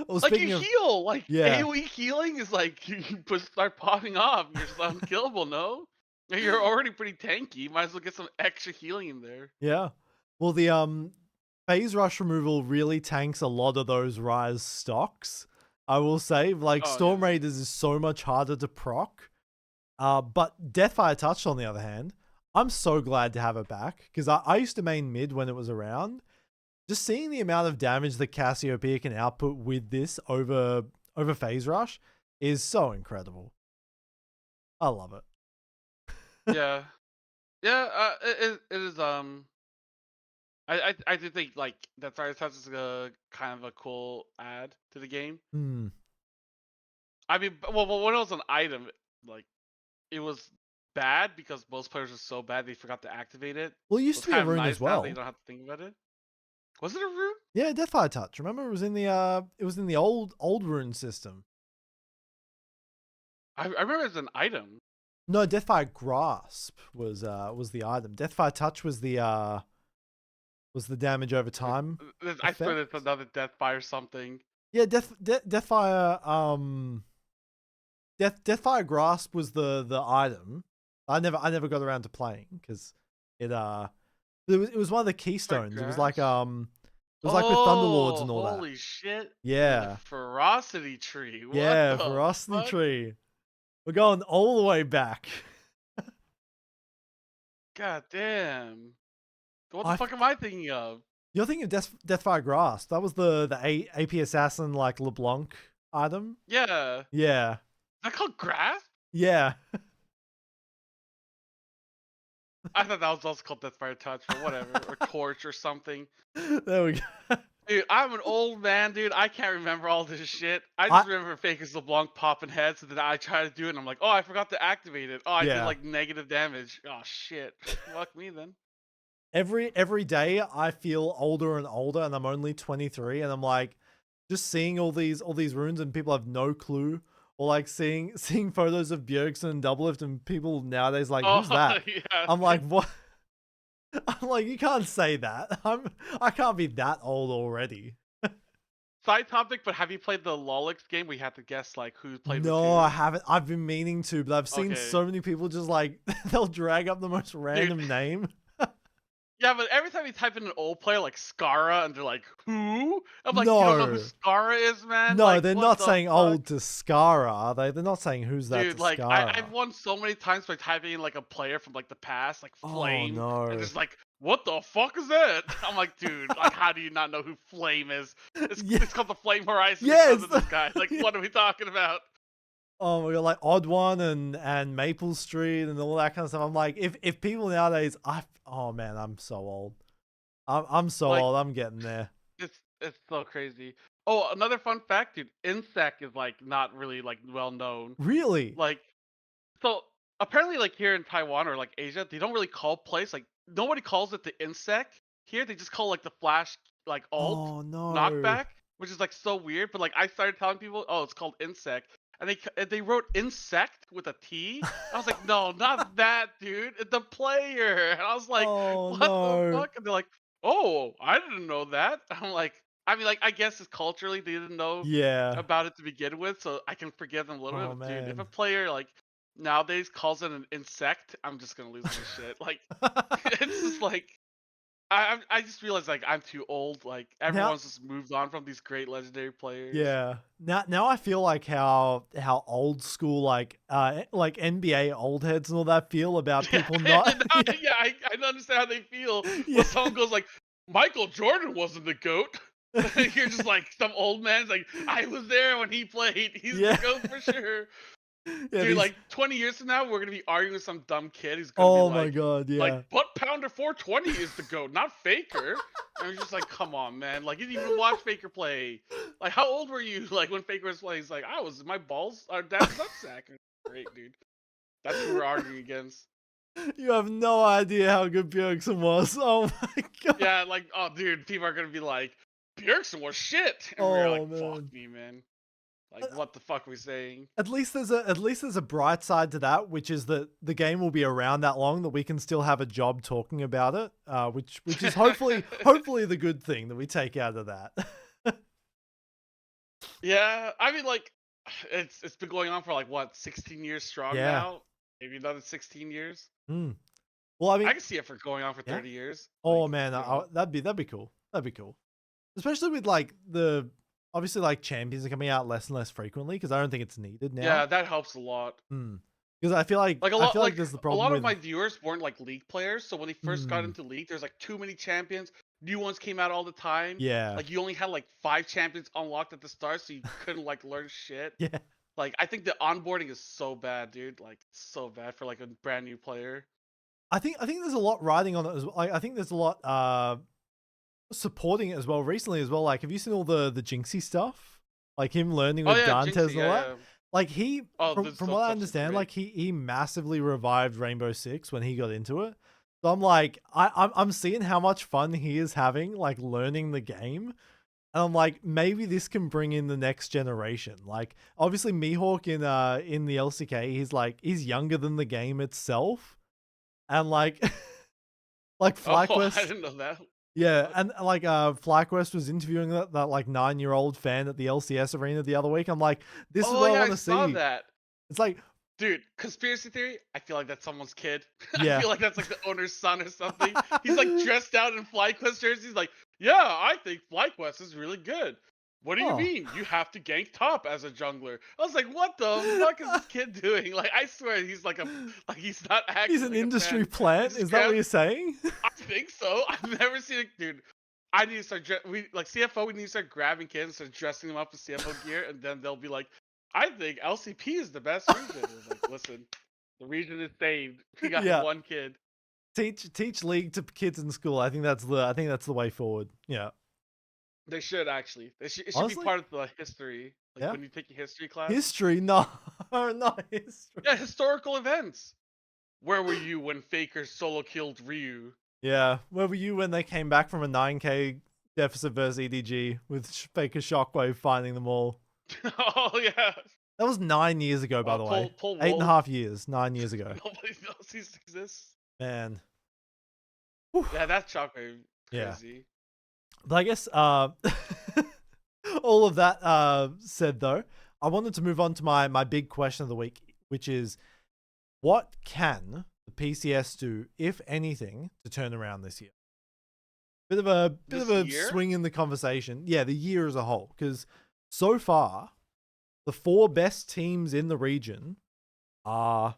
Well, Like you speaking of heal, like yeah, AoE healing is like you start popping off. You're just unkillable, no? And you're already pretty tanky. Might as well get some extra healing in there. yeah. Well, the phase rush removal really tanks a lot of those rise stocks. I will say, like Oh Storm yeah. Raiders is so much harder to proc. But Deathfire Touch, on the other hand, I'm so glad to have it back because I used to main mid when it was around. Just seeing the amount of damage that Cassiopeia can output with this over phase rush is so incredible. I love it. Yeah. Yeah, it is I do think like that Fire Touch is a kind of a cool add to the game. Hmm. I mean, well, when it was an item, like it was bad because most players are so bad they forgot to activate it. Well, it So used it's to be a kind of rune as nice now that you well. don't have to think about it. Was it a rune? Yeah, Deathfire Touch. Remember, it was in the old rune system. I remember it's an item. No, Deathfire Grasp was the item. Deathfire Touch was the damage over time I swear effect. it's another Deathfire something. Yeah, Deathfire Deathfire Grasp was the item. I never got around to playing because it it was one of the Fire keystones. Grasp. It was like with Thunderlords Oh, and all that. holy shit! The Yeah, ferocity tree. What yeah, the Ferocity fuck? Tree. We're going all the way back. God damn. What the I fuck am I thinking of? You're thinking of Deathfire Grasp. That was the AP assassin like LeBlanc item. Yeah. Is Yeah, that called grass? yeah. I thought that was also called Deathfire Touch, but whatever. Or Torch or something. There we go. Dude, I'm an old man, dude. I can't remember all this shit. I I just remember Faker's LeBlanc popping heads, and then I try to do it, and I'm like, oh, I forgot to activate it. Oh, I did yeah. like negative damage. Oh shit. Fuck me then. Every day I feel older and older, and I'm only 23, and I'm like, just seeing all these runes, and people have no clue, or like seeing photos of Bjergsen and Doublelift, and people nowadays like, Oh who's that? yeah. I'm like, what? I'm like, you can't say that. I can't be that old already. Side topic, but have you played the Lolix game? We had to guess like who played with No, I who. haven't. I've been meaning to, but I've seen Okay. so many people just like they'll drag up the most Dude, random name. yeah, but every time you type in an old player like Skara and they're like, who? I'm like, you don't know who No, Skara is, man? no, Like, they're what not the saying fuck? old to Skara, are they? They're not saying who's that to Dude, like I've Skara. won so many times by typing in like a player from like the past, like Oh Flame, and no. just like, what the fuck is that? I'm like, dude, like how do you not know who Flame is? It's Yeah, it's called the Flame Horizon yeah. because of this guy. Like, what are we talking about? Oh my god, like Odd One and Maple Street and all that kind of stuff. I'm like, if people nowadays, oh man, I'm so old. I'm so Like, old. I'm getting there. it's so crazy. Oh, another fun fact, dude. Insect is like not really like well known. Really? Like So apparently, like here in Taiwan or like Asia, they don't really call place like nobody calls it the insect. Here they just call like the flash like alt Oh no. knockback, which is like so weird. But like I started telling people, oh, it's called insect, and they wrote insect with a T. I was like, no, not that, dude. It's the player. And I was like, Oh what the no. fuck? And they're like, oh, I didn't know that. I'm like, I mean, like I guess it's culturally they didn't know Yeah. about it to begin with, so I can forgive them a little bit. Oh But dude, if a man. player like nowadays calls it an insect, I'm just gonna lose my shit. Like, it's just like I just realized like I'm too old. Like Now, everyone's just moved on from these great legendary players. yeah. Now I feel like how old school like NBA old heads and all that feel about Yeah, people not yeah. yeah, I don't understand how they feel Yeah. when someone goes like, Michael Jordan wasn't the goat. You're just like some old man's like, I was there when he played. He's the Yeah. goat for sure. Yeah, Dude, these like 20 years from now, we're gonna be arguing with some dumb kid who's gonna be oh my god, like yeah. butt pounder 420 is the goat, not Faker. And I'm just like, come on, man. Like you didn't even watch Faker play. Like how old were you? Like when Faker was playing, he's like, I was my balls are dad's nutsack. Great, dude. That's who we're arguing against. You have no idea how good Bjergsen was. Oh my god. Yeah, like oh, dude, people are gonna be like, Bjergsen was shit, and we're like, Oh fuck man. me, man. Like what the fuck are we saying? At least there's a bright side to that, which is that the game will be around that long that we can still have a job talking about it, which is hopefully the good thing that we take out of that. Yeah, I mean, like, it's been going on for like what 16 years strong Yeah. now, maybe another 16 years. Mm. Well, I I mean, can see it for going on for yeah. 30 years. Oh Like, man, you know, that'd be cool. That'd be cool, especially with like the obviously like champions are coming out less and less frequently because I don't think it's needed yeah, now. that helps a lot. Because Like a I lot, feel like like there's the a problem lot of with my viewers weren't like league players, so when they first got mm, into league, there's like too many champions. New ones came out all the time. yeah, Like you only had like 5 champions unlocked at the start, so you couldn't like learn shit. yeah. Like I think the onboarding is so bad, dude. Like so bad for like a brand new player. I think there's a lot riding on it as well. I think there's a lot supporting it as well recently as well. Like, have you seen all the Jinxie stuff? Like him learning Oh with yeah, Dantes Jinxie, and all yeah, that. yeah. Like he, Oh, this from stuff what I stuff's super understand, great. like he massively revived Rainbow Six when he got into it. So I'm like, I'm seeing how much fun he is having, like learning the game. And I'm like, maybe this can bring in the next generation. Like, obviously, Mihawk in the LCK, he's younger than the game itself, and like, like Oh, I FlyQuest, didn't know that. yeah, Fuck. and like FlyQuest was interviewing that like 9-year-old fan at the LCS arena the other week. I'm like, this is Oh what I yeah, want I to saw see. that. It's like, Dude, conspiracy theory, I feel like that's someone's kid. I yeah, feel like that's like the owner's son or something. He's like dressed out in FlyQuest jersey. He's like, yeah, I think FlyQuest is really good. What do you oh, mean? You have to gank top as a jungler. I was like, what the fuck is this kid doing? Like, I swear he's like he's not he's acting an like a industry fan. He plant. just Is that what grabs. you're saying? I think so. I've never seen it, dude. I need to start. We like CFO. We need to start grabbing kids and start dressing them up in CFO gear, and then they'll be like, "I think LCP is the best region." It's like, listen, the region is saved. We got Yeah, one kid. teach league to kids in school. I think that's the way forward. Yeah, They should actually. They should. It should be honestly, part of the history. Like yeah. when you take a history class. History, no, not history. Yeah, historical events. Where were you when Faker solo killed Ryu? Yeah, where were you when they came back from a 9K deficit versus EDG with Faker Shockwave finding them all? Oh yeah. That was 9 years ago, by the way. Pull Eight and a wool. half years, 9 years ago. Nobody knows he exists. Man. Whew. Yeah, that's shockwave. Yeah. Crazy. But I guess all of that said though, I wanted to move on to my big question of the week, which is what can the PCS do, if anything, to turn around this year? Bit of a This year? swing in the conversation. Yeah, the year as a whole. Because so far, the 4 best teams in the region are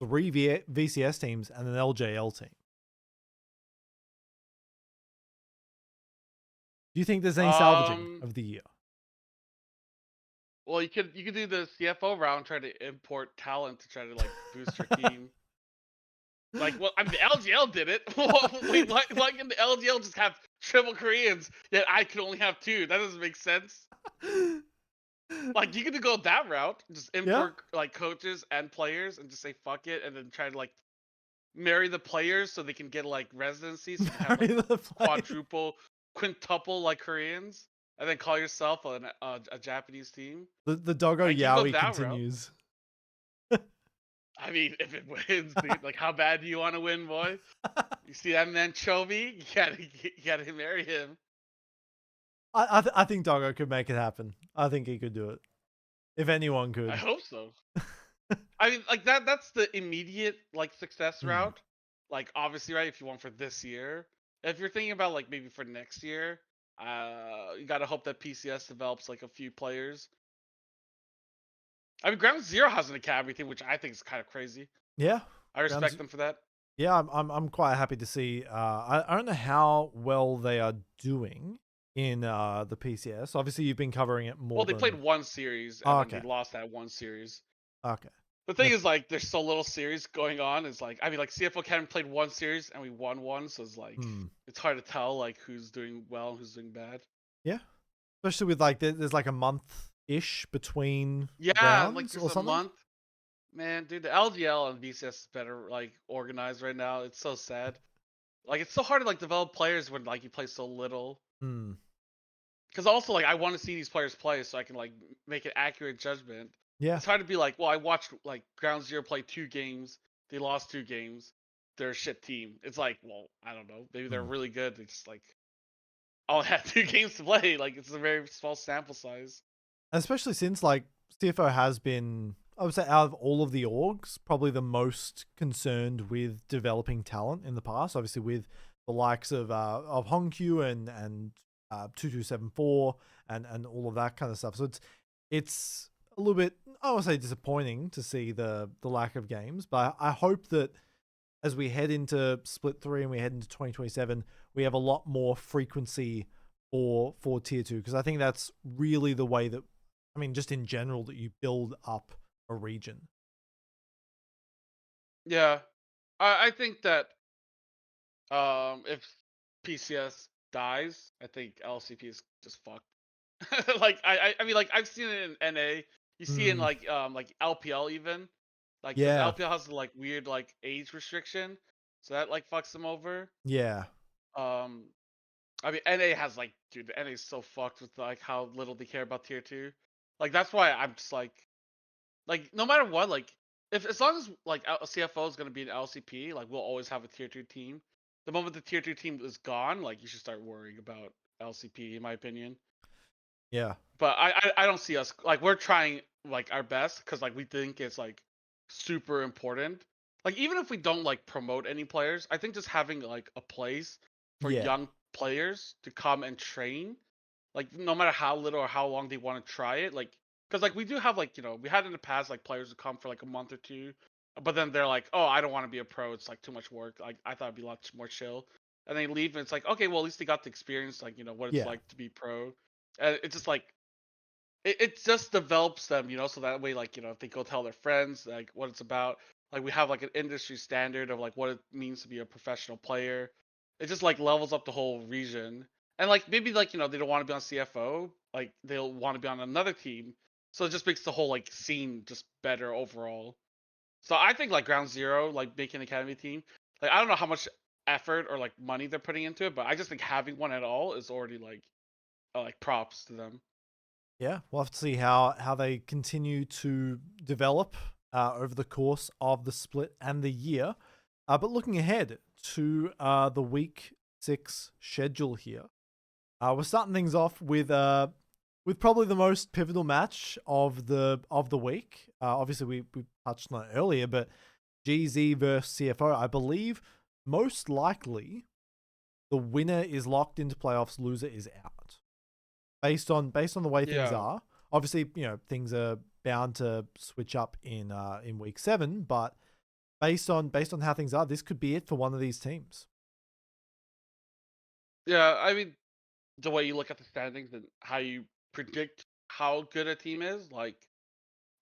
3 VCS teams and an LJL team. Do you think there's any salvaging of the year? Well, you could do the CFO round, try to import talent to try to like boost your team. Like, well, I mean, the LGL did it. Wait, why can the LGL just have triple Koreans, yet I can only have 2? That doesn't make sense. Like you could go that route, just Yeah, import like coaches and players, and just say fuck it, and then try to like marry the players so they can get like residency, so you can have marry like the play. quadruple, quintuple like Koreans, and then call yourself a Japanese team. The Doggo Like you go Yowie that route. continues. I mean, if it wins, dude, like how bad do you want to win, boy? You see that man Chovy? You gotta marry him. I think Doggo could make it happen. I think he could do it. If anyone I could. hope so. I mean, like that's the immediate like success Hmm. route. Like obviously, right? If you want for this year, if you're thinking about like maybe for next year, you gotta hope that PCS develops like a few players. I mean, Ground Zero has an academy thing, which I think is kind of crazy. Yeah. I respect Rounds. them for that. Yeah, I'm quite happy to see. I don't know how well they are doing in the PCS. Obviously, you've been covering it Well, more they played than. one series Oh, and then they okay. lost that one series. Okay. The thing Yep. is, like, there's so little series going on. It's like, I mean, like, CFO Academy played one series and we won one, so it's like, Hmm. it's hard to tell like who's doing well and who's doing bad. Yeah. Especially with like there's like a month ish between Yeah, like rounds there's or a something. month. Man, dude, the LGL and VCS is better like organized right now. It's so sad. Like it's so hard to like develop players when like you play so little. Hmm. Because also like I want to see these players play so I can like make an accurate judgment. Yeah. It's hard to be like, well, I watched like Ground Zero play 2 games. They lost 2 games. They're a shit team. It's like, well, I don't know. Maybe they're Hmm. really good. They just like all had 2 games to play. Like it's a very small sample size. Especially since like CFO has been, I would say, out of all of the orgs, probably the most concerned with developing talent in the past. Obviously, with the likes of Hongq and 2274 and all of that kind of stuff. So it's a little bit, I would say, disappointing to see the lack of games. But I hope that as we head into Split 3 and we head into 2027, we have a lot more frequency for tier 2, because I think that's really the way that, I mean, just in general, that you build up a region. Yeah, I think that if PCS dies, I think LCP is just fucked. Like I mean like I've seen it in NA. You see it in Mm, like LPL even. Like because yeah, LPL has like weird like age restriction. So that like fucks them over. yeah, Um I mean NA has like dude, the NA is so fucked with like how little they care about tier two. Like that's why I'm just like no matter what, like if as long as like CFO is gonna be an LCP, like we'll always have a tier two team. The moment the tier two team is gone, like you should start worrying about LCP in my opinion. yeah, But I don't see us like we're trying like our best because like we think it's like super important. Like even if we don't like promote any players, I think just having like a place for yeah, young players to come and train, like no matter how little or how long they want to try it, like because like we do have like we had in the past like players who come for like a month or two, but then they're like, oh, I don't want to be a pro. It's like too much work. Like I thought it'd be a lot more chill, and they leave and it's like okay, well at least they got the experience, like what it's yeah, like to be pro. And it's just like it just develops them, so that way, like, if they go tell their friends, like, what it's about, like, we have, like, an industry standard of, like, what it means to be a professional player. It just, like, levels up the whole region. And, like, maybe, like, they don't want to be on CFO, like, they'll want to be on another team. So it just makes the whole, like, scene just better overall. So I think, like, Ground Zero, like, making an academy team, like, I don't know how much effort or, like, money they're putting into it, but I just think having one at all is already, like props to them. yeah. We'll have to see how they continue to develop over the course of the split and the year. But looking ahead to the week 6 schedule here, we're starting things off with probably the most pivotal match of the week. Obviously, we touched on it earlier, but GZ versus CFO. I believe most likely the winner is locked into playoffs, loser is out. Based on the way things Yeah. are. Obviously, things are bound to switch up in week 7, but based on how things are, this could be it for one of these teams. Yeah, I mean, the way you look at the standings and how you predict how good a team is, like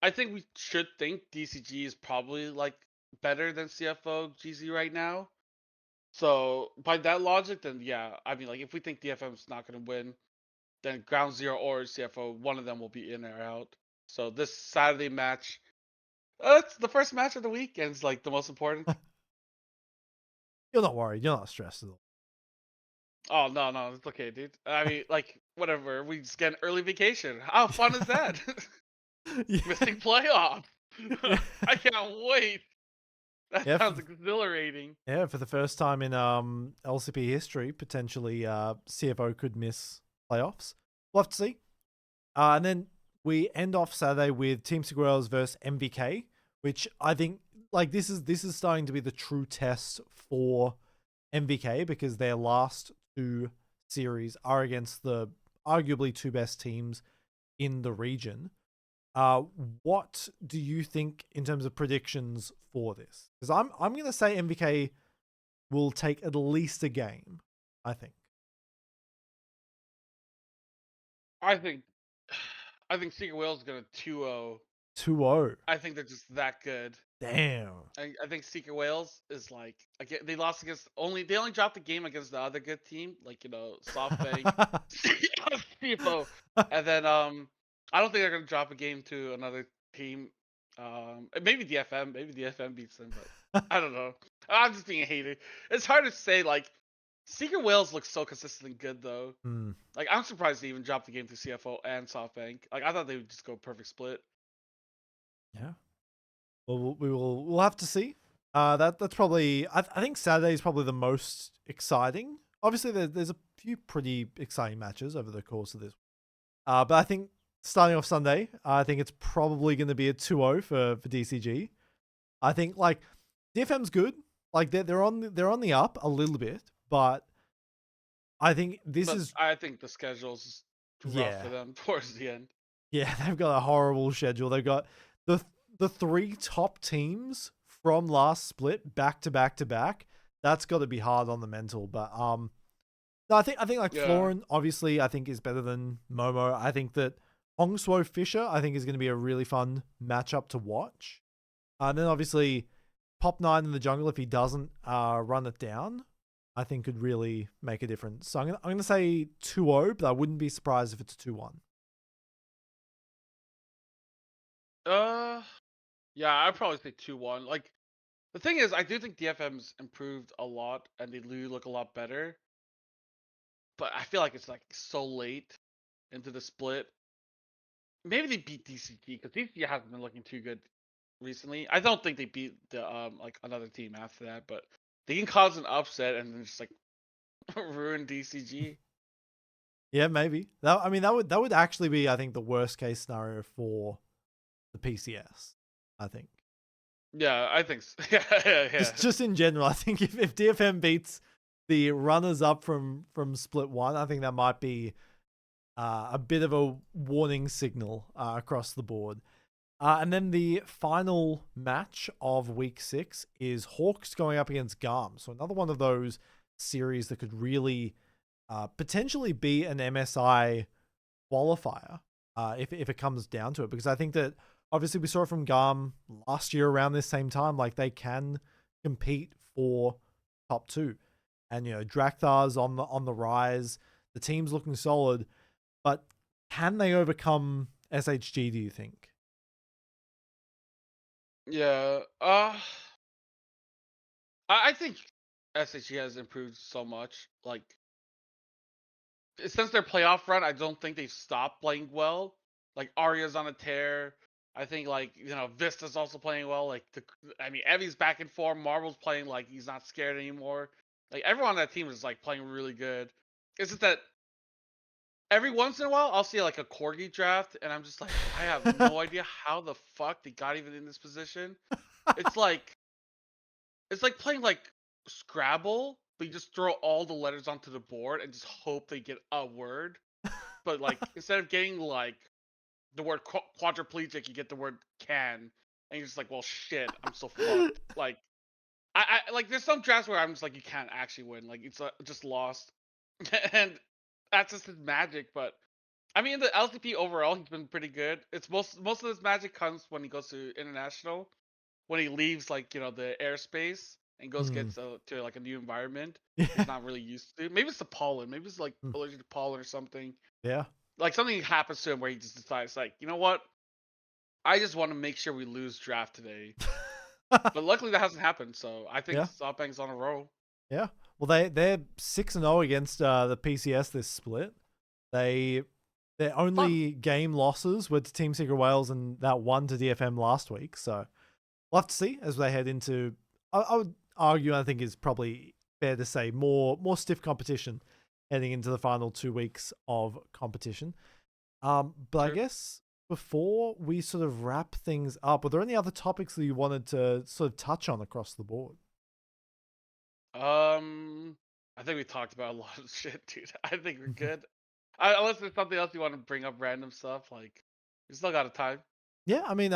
I think we should think DCG is probably like better than CFO GZ right now. So by that logic, then yeah, I mean like if we think DFM is not gonna win, then Ground Zero or CFO, one of them will be in or out. So this Saturday match, it's the first match of the week, and it's like the most important. You're not worried. You're not stressed at all. Oh no, no, it's okay, dude. I mean, like whatever. We just get an early vacation. How fun is that? Yeah. Missing playoffs. Yeah. I can't wait. That Yeah. sounds exhilarating. Yeah, for the first time in LCP history, potentially CFO could miss playoffs. We'll have to see. And then we end off Saturday with Team Sigurels versus MVK, which I think like this is starting to be the true test for MVK because their last two series are against the arguably two best teams in the region. What do you think in terms of predictions for this? Because I'm gonna say MVK will take at least a game. I think I think I think Secret Will's gonna 2-0. 2-0. I think they're just that good. Damn. I think Secret Wales is like again they lost against they only dropped the game against the other good team, like SoftBank, CFO. And then I don't think they're gonna drop a game to another team. Maybe DFM beats them, but I don't know. I'm just being a hater. It's hard to say. Like Secret Wales looks so consistent and good though. Hmm. Like I'm surprised they even dropped the game to CFO and SoftBank. Like I thought they would just go perfect split. Yeah. Well, we'll have to see. That's probably I think Saturday is probably the most exciting. Obviously, there's a few pretty exciting matches over the course of this. But I think starting off Sunday, I think it's probably going to be a 2-0 for DCG. I think like DFM's good. Like they're on the up a little bit, but I think this But is I think the schedule's rough yeah. for them towards the end. Yeah, they've got a horrible schedule. They've got the the three top teams from last split back to back to back. That's got to be hard on the mental. But no, I think like Yeah. Florin obviously I think is better than Momo. I think that Hongswo Fisher I think is going to be a really fun matchup to watch. And then obviously Pop 9 in the jungle if he doesn't run it down, I think could really make a difference. So I'm gonna say 2-0, but I wouldn't be surprised if it's 2-1. Uh, yeah, I'd probably say 2-1. Like the thing is, I do think DFM's improved a lot and they do look a lot better. But I feel like it's like so late into the split. Maybe they beat DCG because DCG hasn't been looking too good recently. I don't think they beat the like another team after that, but they can cause an upset and then just like ruin DCG. Yeah, maybe. That would actually be I think the worst case scenario for the PCS. I think Yeah, I think so. Yeah, yeah, yeah. just in general, I think if DFM beats the runners up from split one, I think that might be a bit of a warning signal across the board. And then the final match of week 6 is Hawks going up against Garm. So another one of those series that could really potentially be an MSI qualifier if it comes down to it. Because I think that obviously we saw it from Garm last year around this same time. Like they can compete for top 2. And Drakthar's on the rise. The team's looking solid. But can they overcome SHG, do you think? Yeah. I think SHG has improved so much. Like since their playoff run, I don't think they've stopped playing well. Like Arya's on a tear. I think like Vista's also playing well. Like I mean Evie's back in form. Marvel's playing like he's not scared anymore. Like everyone on that team is like playing really good. It's just that every once in a while I'll see like a corgi draft and I'm just like I have no idea how the fuck they got even in this position. It's like it's like playing like Scrabble, but you just throw all the letters onto the board and just hope they get a word. But like instead of getting like the word quadriplegic, you get the word can, and you're just like, well, shit, I'm so fucked. Like I like there's some drafts where I'm just like, you can't actually win. Like it's just lost, and that's just his magic. But I mean, the LCP overall, he's been pretty good. It's most of his magic comes when he goes to international, when he leaves like the airspace. and goes Mm. gets to like a new environment he's Yeah. not really used to. Maybe it's the pollen. Maybe it's like Mm. allergic to pollen or something. Yeah. Like something happens to him where he just decides like, you know what? I just want to make sure we lose draft today. But luckily that hasn't happened. So I think Yeah. SoftBank's on a roll. Yeah. Well, they're 6-0 against the PCS this split. Their Fun. only game losses were to Team Secret Wales and that one to DFM last week. So we'll have to see as they head into. I would argue, I think is probably fair to say, more stiff competition heading into the final 2 weeks of competition. But I True. guess before we sort of wrap things up, are there any other topics that you wanted to sort of touch on across the board? I think we talked about a lot of shit, dude. I think we're good. Unless there's something else you want to bring up, random stuff. Like, we still got a time. Yeah, I mean,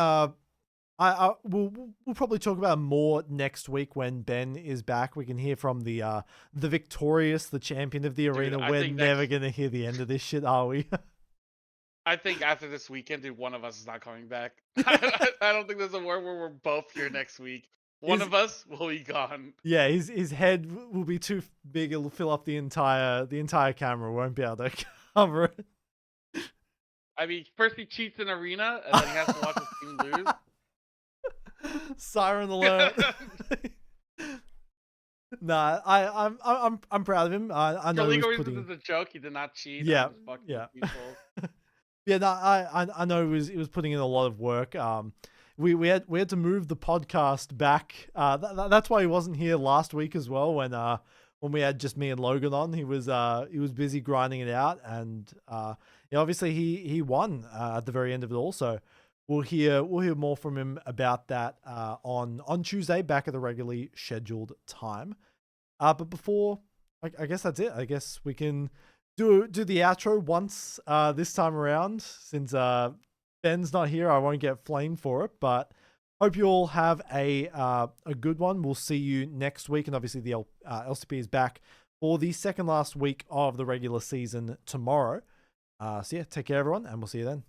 we'll probably talk about more next week when Ben is back. We can hear from the victorious, the champion of the Dude, arena. I We're think never next. gonna hear the end of this shit, are we? I think after this weekend, dude, one of us is not coming back. I don't think there's a world where we're both here next week. One his of us will be gone. Yeah, his head will be too big. It'll fill up the entire camera. Won't be able to cover it. I mean, first he cheats in arena, and then he has to watch his team lose. Siren alert. Nah, I'm proud of him. I For know he was legal reasons, putting. it's a joke. He did not cheat. Yeah, I'm just fucking yeah. with people. Yeah, no, I know he was putting in a lot of work. We had to move the podcast back. That's why he wasn't here last week as well. When we had just me and Logan on, he was busy grinding it out, and yeah, obviously he won at the very end of it all. So we'll hear more from him about that on Tuesday, back at the regularly scheduled time. But before, I guess that's it. I guess we can do the outro once this time around. Since Ben's not here, I won't get flamed for it. But hope you all have a good one. We'll see you next week, and obviously the LCP is back for the second last week of the regular season tomorrow. So yeah, take care everyone, and we'll see you then.